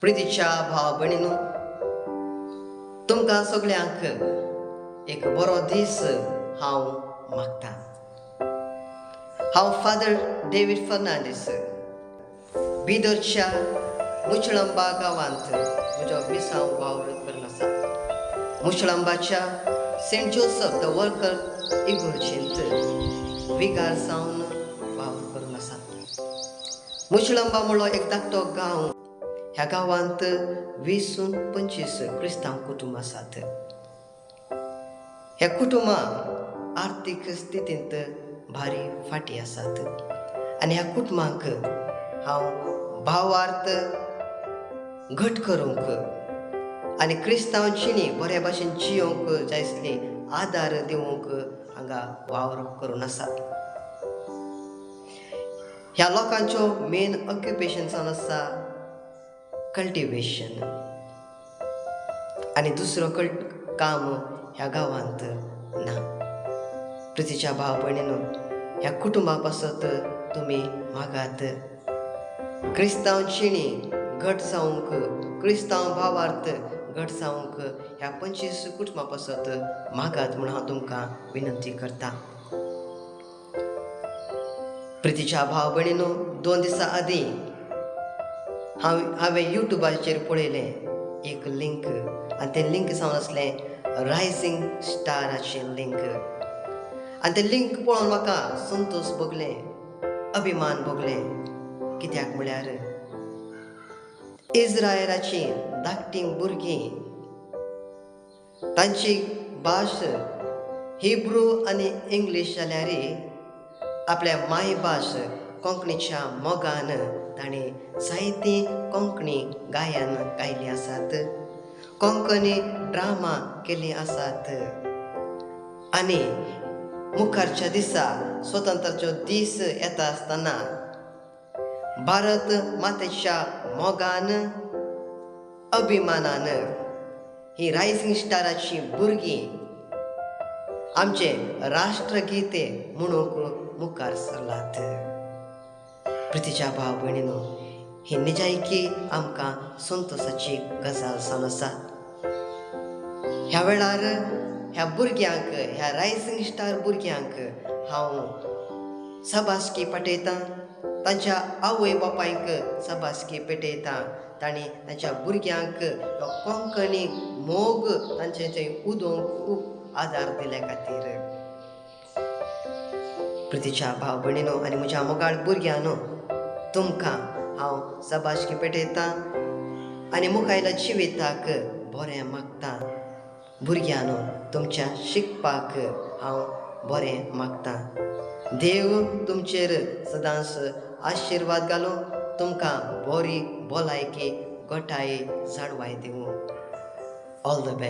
प्रितीच्या भाव भयणीनो, तुमकां सगळ्यांक एक बरो दीस हांव मागतां. हांव फादर डेव्हिड फर्नांडीस बिदरच्या मुचळंबा गांवांत म्हजो विसांव वावर करून आसा. मुचळंबाच्या सेंट जोसेफ द वर्कर इगोर्जेंत विगार जावन वावर करून आसा. मुचळंबा म्हणलो एक धाकटो गांव. ह्या गांवांत 20-25 क्रिस्तांव कुटुंब आसात. ह्या कुटुंबां आर्थीक स्थितींत भारी फाटी आसात आनी ह्या कुटुंबांक हांव भावार्थ घट करूंक आनी क्रिस्तांव जिणी बऱ्या भाशेन जियोंक जाय आसली आदार दिवंक हांगा वावर करून आसा. ह्या लोकांच्यो मेन ऑक्युपेशन जावन आसा कल्टिवेशन आनी दुसरो काम ह्या गांवांत ना. प्रितीच्या भाव भयणीनो, ह्या कुटुंबा पासत तुमी मागात. क्रिस्तांव जिणी घट जावंक, क्रिस्तांव भावार्थ घट जावंक ह्या 25 कुटुंबा पासत मागात म्हूण हांव तुमकां विनंती करतां. प्रितीच्या भाव भयणीनो, 2 दिसां आदीं हांवें युट्यूबाचेर पळयलें एक लिंक आनी तें लिंक जावन आसलें रायझींग स्टाराचें लिंक. आनी तें लिंक पळोवन म्हाका संतोश भोगलें, अभिमान भोगलें. कित्याक म्हळ्यार इज्रायलाची धाकटीं भुरगीं तांची भास हिब्रू आनी इंग्लीश जाल्यार आपल्या मायभास कोंकणीच्या मोगान ताणें जायतीं कोंकणी गायन गायलीं आसात, कोंकणी ड्रामा केल्लीं आसात. आनी मुखारच्या दिसा स्वतंत्राचो दीस येता आसतना भारत मातेच्या मोगान अभिमानान ही रायझींग स्टाराची भुरगीं आमचे राष्ट्रगीते म्हणूंक मुखार सरलात. प्रितीच्या भाव भयणीनो, ही निजायकी आमकां संतोशाची गजाल जावन आसा. ह्या वेळार ह्या भुरग्यांक, ह्या रायझींग स्टार भुरग्यांक हांव सभासकी पाठयतां. तांच्या आवय बापायक सभासकी पेटयतां. तांणी तांच्या भुरग्यांक कोंकणी मोग तांचे थंय उदोवंक खूब आदार दिल्या खातीर. प्रितीच्या भाव भयणीनो आनी म्हज्या मोगाळ भुरग्यांनो, तुमकां हांव सभासकी पेटयतां आनी मुखायल्या जिविताक बरें मागतां. भुरग्यांनो, तुमच्या शिकपाक हांव बरें मागतां. देव तुमचेर सदांच आशिर्वाद घालूं, तुमकां बरी भलायकी घोटाय जाणवाय दिवं. All the best.